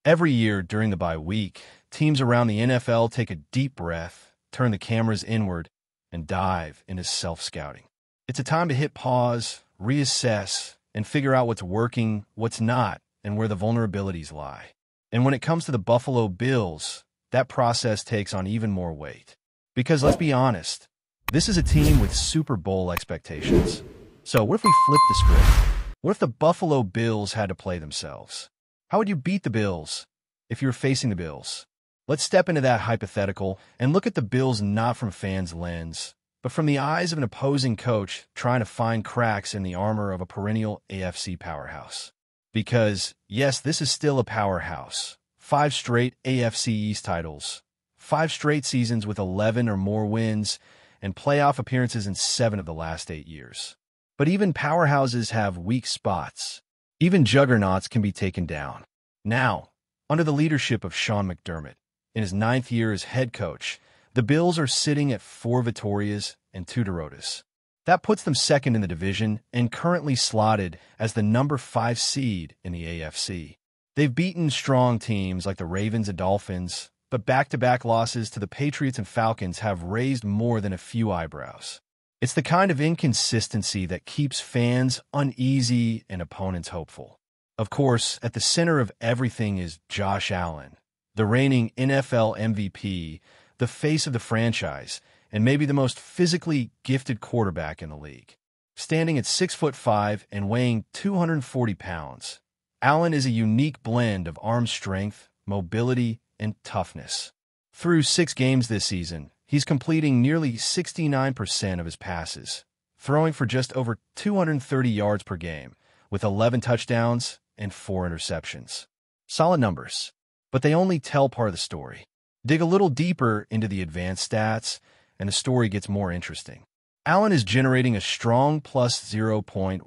Every year during the bye week, teams around the NFL take a deep breath, turn the cameras inward, and dive into self-scouting. It's a time to hit pause, reassess, and figure out what's working, what's not, and where the vulnerabilities lie. And when it comes to the Buffalo Bills, that process takes on even more weight. Because let's be honest, this is a team with Super Bowl expectations. So what if we flip the script? What if the Buffalo Bills had to play themselves? How would you beat the Bills if you were facing the Bills? Let's step into that hypothetical and look at the Bills not from fans' lens, but from the eyes of an opposing coach trying to find cracks in the armor of a perennial AFC powerhouse. Because, yes, this is still a powerhouse. 5 straight AFC East titles, 5 straight seasons with 11 or more wins, and playoff appearances in 7 of the last 8 years. But even powerhouses have weak spots. Even juggernauts can be taken down. Now, under the leadership of Sean McDermott, in his 9th year as head coach, the Bills are sitting at 4 victorias and 2 derrotas. That puts them second in the division and currently slotted as the number 5 seed in the AFC. They've beaten strong teams like the Ravens and Dolphins, but back-to-back losses to the Patriots and Falcons have raised more than a few eyebrows. It's the kind of inconsistency that keeps fans uneasy and opponents hopeful. Of course, at the center of everything is Josh Allen, the reigning NFL MVP, the face of the franchise, and maybe the most physically gifted quarterback in the league. Standing at 6'5" and weighing 240 pounds, Allen is a unique blend of arm strength, mobility, and toughness. Through 6 games this season, he's completing nearly 69% of his passes, throwing for just over 230 yards per game, with 11 touchdowns and 4 interceptions. Solid numbers, but they only tell part of the story. Dig a little deeper into the advanced stats, and the story gets more interesting. Allen is generating a strong plus 0.18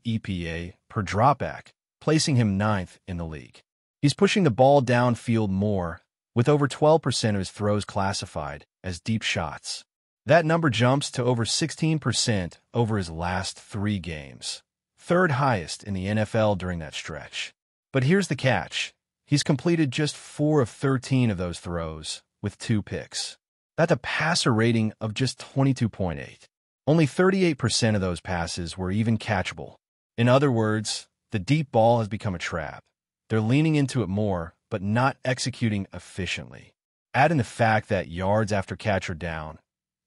EPA per dropback, placing him 9th in the league. He's pushing the ball downfield more, with over 12% of his throws classified as deep shots. That number jumps to over 16% over his last 3 games, 3rd highest in the NFL during that stretch. But here's the catch. He's completed just 4 of 13 of those throws, with 2 picks. That's a passer rating of just 22.8. Only 38% of those passes were even catchable. In other words, the deep ball has become a trap. They're leaning into it more, but not executing efficiently. Add in the fact that yards after catch are down.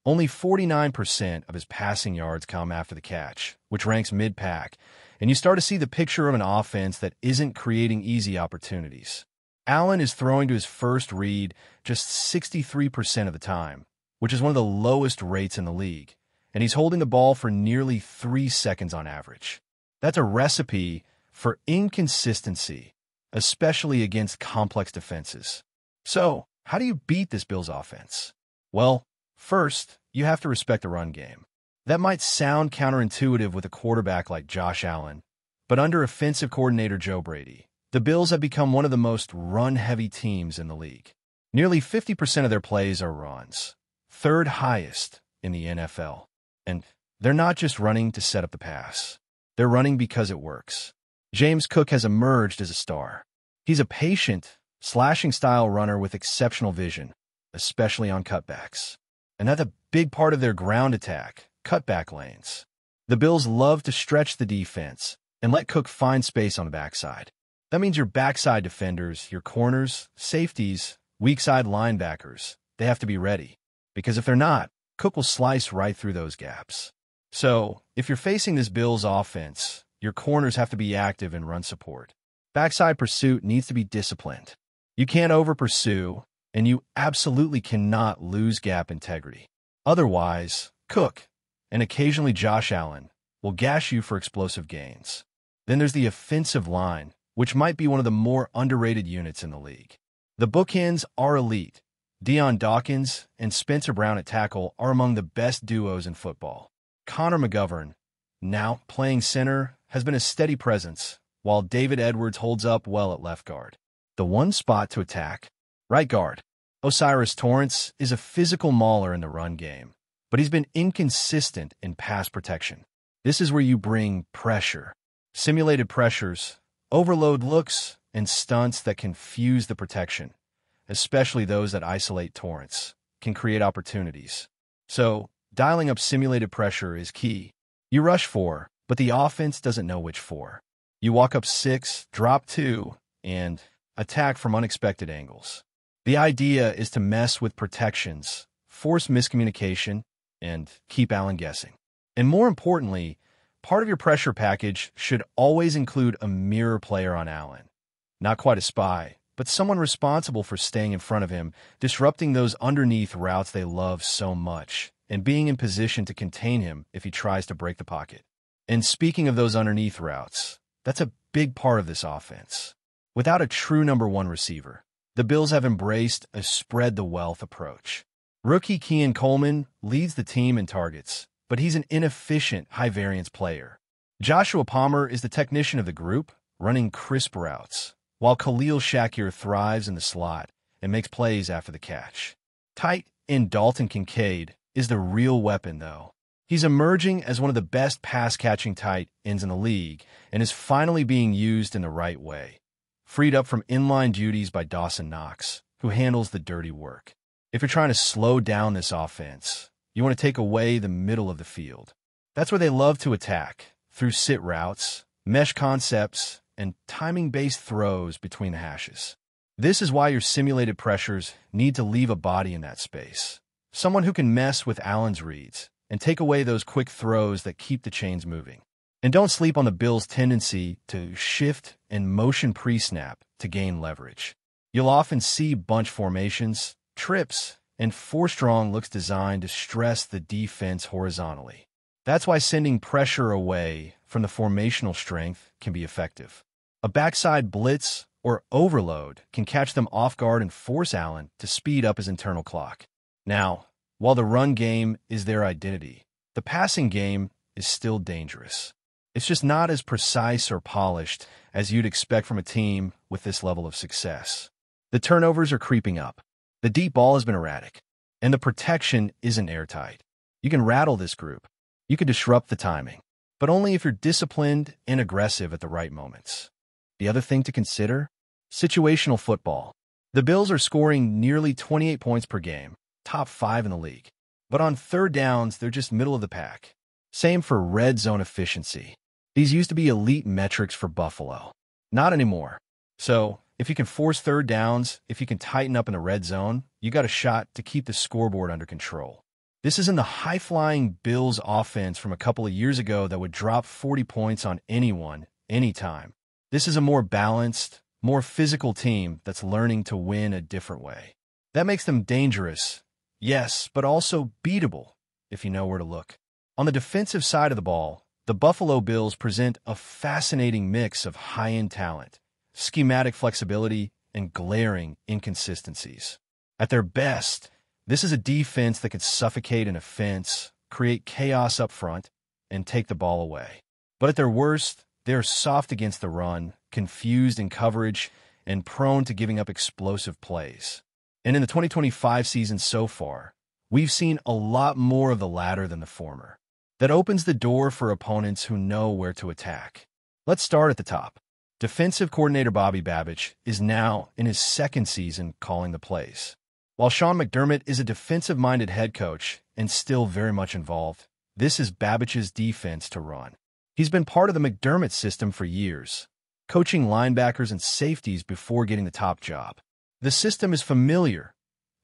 Only 49% of his passing yards come after the catch, which ranks mid-pack, and you start to see the picture of an offense that isn't creating easy opportunities. Allen is throwing to his first read just 63% of the time, which is one of the lowest rates in the league, and he's holding the ball for nearly 3 seconds on average. That's a recipe for inconsistency, especially against complex defenses. So, how do you beat this Bills offense? Well, first, you have to respect the run game. That might sound counterintuitive with a quarterback like Josh Allen, but under offensive coordinator Joe Brady, the Bills have become one of the most run-heavy teams in the league. Nearly 50% of their plays are runs, 3rd highest in the NFL. And they're not just running to set up the pass. They're running because it works. James Cook has emerged as a star. He's a patient, slashing-style runner with exceptional vision, especially on cutbacks. And that's a big part of their ground attack, cutback lanes. The Bills love to stretch the defense and let Cook find space on the backside. That means your backside defenders, your corners, safeties, weak side linebackers, they have to be ready. Because if they're not, Cook will slice right through those gaps. So, if you're facing this Bills offense, your corners have to be active in run support. Backside pursuit needs to be disciplined. You can't over-pursue, and you absolutely cannot lose gap integrity. Otherwise, Cook, and occasionally Josh Allen, will gash you for explosive gains. Then there's the offensive line, which might be one of the more underrated units in the league. The bookends are elite. Deion Dawkins and Spencer Brown at tackle are among the best duos in football. Connor McGovern, now playing center, has been a steady presence, while David Edwards holds up well at left guard. The one spot to attack, right guard. O'Cyrus Torrence is a physical mauler in the run game, but he's been inconsistent in pass protection. This is where you bring pressure, simulated pressures, overload looks, and stunts that confuse the protection, especially those that isolate torrents, can create opportunities. So, dialing up simulated pressure is key. You rush 4, but the offense doesn't know which 4. You walk up 6, drop 2, and attack from unexpected angles. The idea is to mess with protections, force miscommunication, and keep Allen guessing. And more importantly, part of your pressure package should always include a mirror player on Allen. Not quite a spy, but someone responsible for staying in front of him, disrupting those underneath routes they love so much, and being in position to contain him if he tries to break the pocket. And speaking of those underneath routes, that's a big part of this offense. Without a true number 1 receiver, the Bills have embraced a spread-the-wealth approach. Rookie Keon Coleman leads the team in targets, but he's an inefficient, high-variance player. Joshua Palmer is the technician of the group, running crisp routes, while Khalil Shakir thrives in the slot and makes plays after the catch. Tight end Dalton Kincaid is the real weapon, though. He's emerging as one of the best pass-catching tight ends in the league and is finally being used in the right way, freed up from inline duties by Dawson Knox, who handles the dirty work. If you're trying to slow down this offense, you want to take away the middle of the field. That's where they love to attack, through sit routes, mesh concepts, and timing-based throws between the hashes. This is why your simulated pressures need to leave a body in that space. Someone who can mess with Allen's reads and take away those quick throws that keep the chains moving. And don't sleep on the Bills' tendency to shift and motion pre-snap to gain leverage. You'll often see bunch formations, trips, and 4-strong looks designed to stress the defense horizontally. That's why sending pressure away from the formational strength can be effective. A backside blitz or overload can catch them off guard and force Allen to speed up his internal clock. Now, while the run game is their identity, the passing game is still dangerous. It's just not as precise or polished as you'd expect from a team with this level of success. The turnovers are creeping up. The deep ball has been erratic, and the protection isn't airtight. You can rattle this group. You can disrupt the timing, but only if you're disciplined and aggressive at the right moments. The other thing to consider? Situational football. The Bills are scoring nearly 28 points per game, top 5 in the league. But on third downs, they're just middle of the pack. Same for red zone efficiency. These used to be elite metrics for Buffalo. Not anymore. So, if you can force third downs, if you can tighten up in the red zone, you got a shot to keep the scoreboard under control. This isn't the high-flying Bills offense from a couple of years ago that would drop 40 points on anyone, anytime. This is a more balanced, more physical team that's learning to win a different way. That makes them dangerous, yes, but also beatable, if you know where to look. On the defensive side of the ball, the Buffalo Bills present a fascinating mix of high-end talent, schematic flexibility, and glaring inconsistencies. At their best, this is a defense that could suffocate an offense, create chaos up front, and take the ball away. But at their worst, they're soft against the run, confused in coverage, and prone to giving up explosive plays. And in the 2025 season so far, we've seen a lot more of the latter than the former. That opens the door for opponents who know where to attack. Let's start at the top. Defensive coordinator Bobby Babich is now in his second season calling the plays. While Sean McDermott is a defensive-minded head coach and still very much involved, this is Babich's defense to run. He's been part of the McDermott system for years, coaching linebackers and safeties before getting the top job. The system is familiar.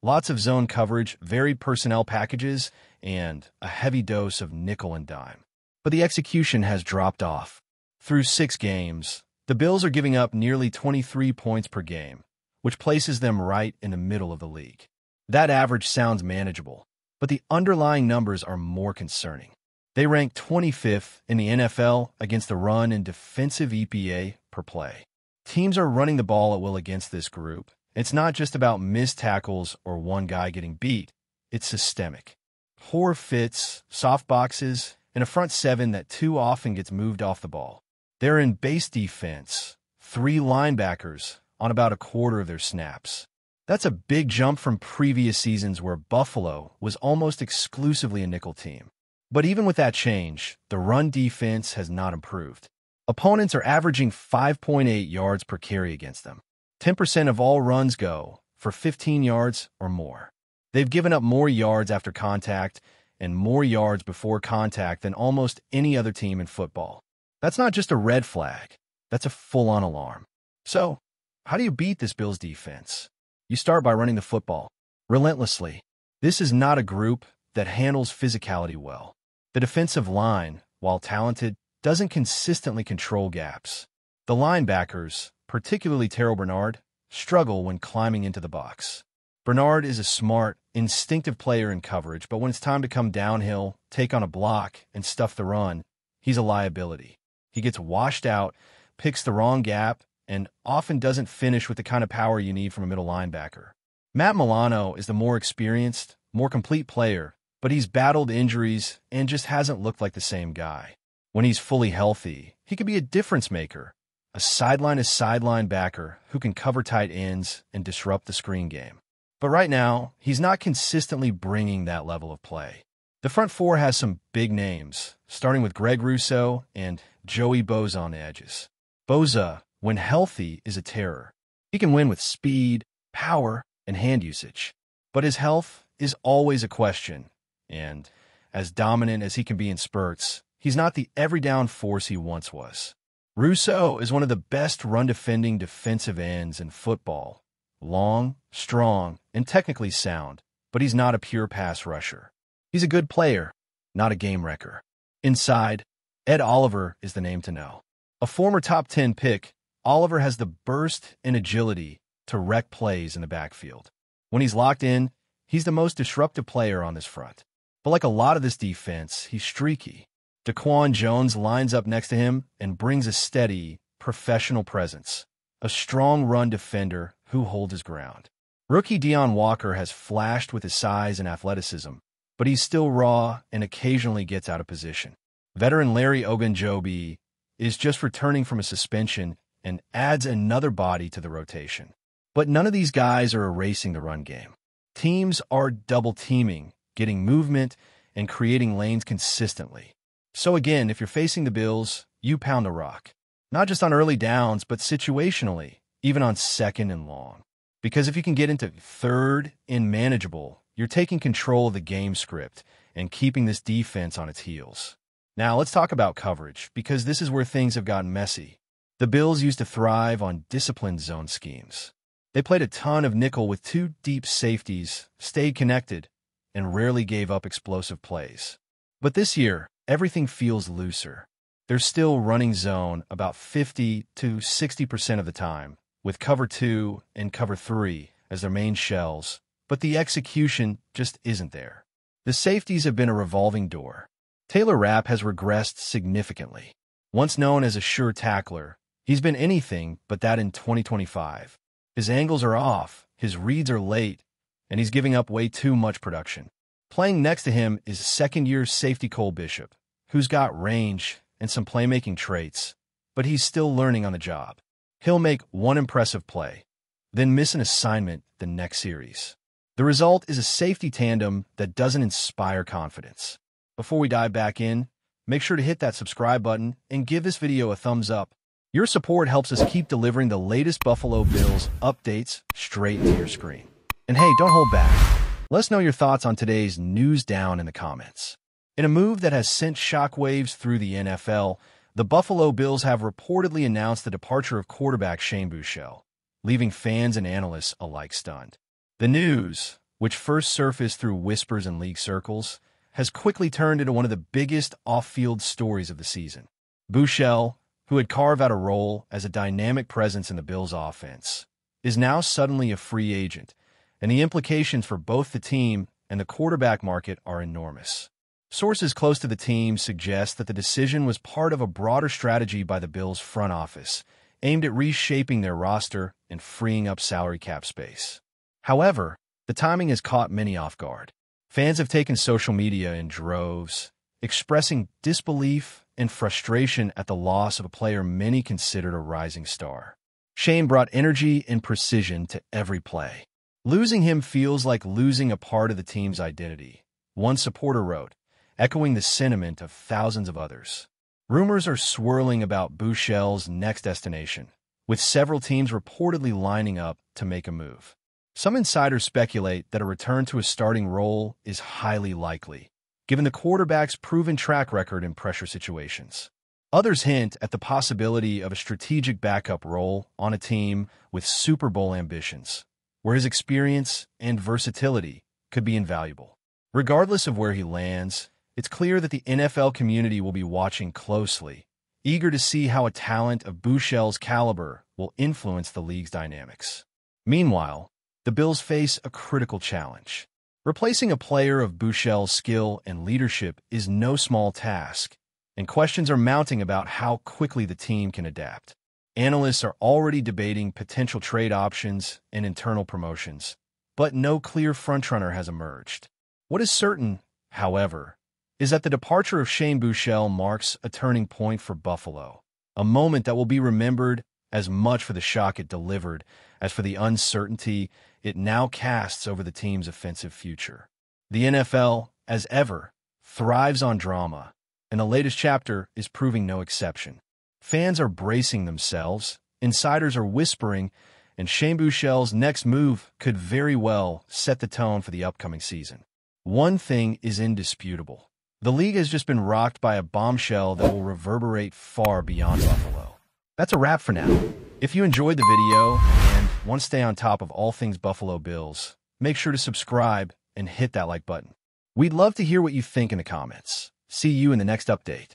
Lots of zone coverage, varied personnel packages, and a heavy dose of nickel and dime. But the execution has dropped off. Through 6 games, the Bills are giving up nearly 23 points per game, which places them right in the middle of the league. That average sounds manageable, but the underlying numbers are more concerning. They rank 25th in the NFL against the run in defensive EPA per play. Teams are running the ball at will against this group. It's not just about missed tackles or one guy getting beat. It's systemic. Poor fits, soft boxes, and a front 7 that too often gets moved off the ball. They're in base defense, 3 linebackers on about a quarter of their snaps. That's a big jump from previous seasons where Buffalo was almost exclusively a nickel team. But even with that change, the run defense has not improved. Opponents are averaging 5.8 yards per carry against them. 10% of all runs go for 15 yards or more. They've given up more yards after contact and more yards before contact than almost any other team in football. That's not just a red flag. That's a full-on alarm. So, how do you beat this Bills defense? You start by running the football relentlessly. This is not a group that handles physicality well. The defensive line, while talented, doesn't consistently control gaps. The linebackers, particularly Terrell Bernard, struggle when climbing into the box. Bernard is a smart, instinctive player in coverage, but when it's time to come downhill, take on a block, and stuff the run, he's a liability. He gets washed out, picks the wrong gap, and often doesn't finish with the kind of power you need from a middle linebacker. Matt Milano is the more experienced, more complete player, but he's battled injuries and just hasn't looked like the same guy. When he's fully healthy, he could be a difference maker, a sideline-to-sideline backer who can cover tight ends and disrupt the screen game. But right now, he's not consistently bringing that level of play. The front four has some big names, starting with Greg Rousseau and Joey Bosa on the edges. Bosa, when healthy, is a terror. He can win with speed, power, and hand usage. But his health is always a question, and as dominant as he can be in spurts, he's not the every-down force he once was. Rousseau is one of the best run-defending defensive ends in football. Long, strong, and technically sound, but he's not a pure pass rusher. He's a good player, not a game wrecker. Inside, Ed Oliver is the name to know. A former top 10 pick, Oliver has the burst and agility to wreck plays in the backfield. When he's locked in, he's the most disruptive player on this front. But like a lot of this defense, he's streaky. Daquan Jones lines up next to him and brings a steady, professional presence. A strong run defender who holds his ground. Rookie Deion Walker has flashed with his size and athleticism, but he's still raw and occasionally gets out of position. Veteran Larry Ogunjobi is just returning from a suspension and adds another body to the rotation. But none of these guys are erasing the run game. Teams are double-teaming, getting movement, and creating lanes consistently. So again, if you're facing the Bills, you pound the rock. Not just on early downs, but situationally, even on second and long. Because if you can get into third and manageable, you're taking control of the game script and keeping this defense on its heels. Now let's talk about coverage, because this is where things have gotten messy. The Bills used to thrive on disciplined zone schemes. They played a ton of nickel with two deep safeties, stayed connected, and rarely gave up explosive plays. But this year, everything feels looser. They're still running zone about 50 to 60% of the time, with cover 2 and cover 3 as their main shells, but the execution just isn't there. The safeties have been a revolving door. Taylor Rapp has regressed significantly. Once known as a sure tackler, he's been anything but that in 2025. His angles are off, his reads are late, and he's giving up way too much production. Playing next to him is second-year safety Cole Bishop, who's got range and some playmaking traits, but he's still learning on the job. He'll make one impressive play, then miss an assignment the next series. The result is a safety tandem that doesn't inspire confidence. Before we dive back in, make sure to hit that subscribe button and give this video a thumbs up. Your support helps us keep delivering the latest Buffalo Bills updates straight to your screen. And hey, don't hold back. Let us know your thoughts on today's news down in the comments. In a move that has sent shockwaves through the NFL, the Buffalo Bills have reportedly announced the departure of quarterback Shane Buechele, leaving fans and analysts alike stunned. The news, which first surfaced through whispers in league circles, has quickly turned into one of the biggest off-field stories of the season. Buechele, who had carved out a role as a dynamic presence in the Bills' offense, is now suddenly a free agent, and the implications for both the team and the quarterback market are enormous. Sources close to the team suggest that the decision was part of a broader strategy by the Bills' front office, aimed at reshaping their roster and freeing up salary cap space. However, the timing has caught many off guard. Fans have taken social media in droves, expressing disbelief and frustration at the loss of a player many considered a rising star. Shane brought energy and precision to every play. Losing him feels like losing a part of the team's identity, one supporter wrote, echoing the sentiment of thousands of others. Rumors are swirling about BUECHELE's next destination, with several teams reportedly lining up to make a move. Some insiders speculate that a return to a starting role is highly likely, given the quarterback's proven track record in pressure situations. Others hint at the possibility of a strategic backup role on a team with Super Bowl ambitions, where his experience and versatility could be invaluable. Regardless of where he lands, it's clear that the NFL community will be watching closely, eager to see how a talent of BUECHELE's caliber will influence the league's dynamics. Meanwhile, the Bills face a critical challenge. Replacing a player of BUECHELE's skill and leadership is no small task, and questions are mounting about how quickly the team can adapt. Analysts are already debating potential trade options and internal promotions, but no clear frontrunner has emerged. What is certain, however, is that the departure of Shane BUECHELE marks a turning point for Buffalo, a moment that will be remembered as much for the shock it delivered as for the uncertainty it now casts over the team's offensive future. The NFL, as ever, thrives on drama, and the latest chapter is proving no exception. Fans are bracing themselves, insiders are whispering, and Shane BUECHELE's next move could very well set the tone for the upcoming season. One thing is indisputable. The league has just been rocked by a bombshell that will reverberate far beyond Buffalo. That's a wrap for now. If you enjoyed the video and want to stay on top of all things Buffalo Bills, make sure to subscribe and hit that like button. We'd love to hear what you think in the comments. See you in the next update.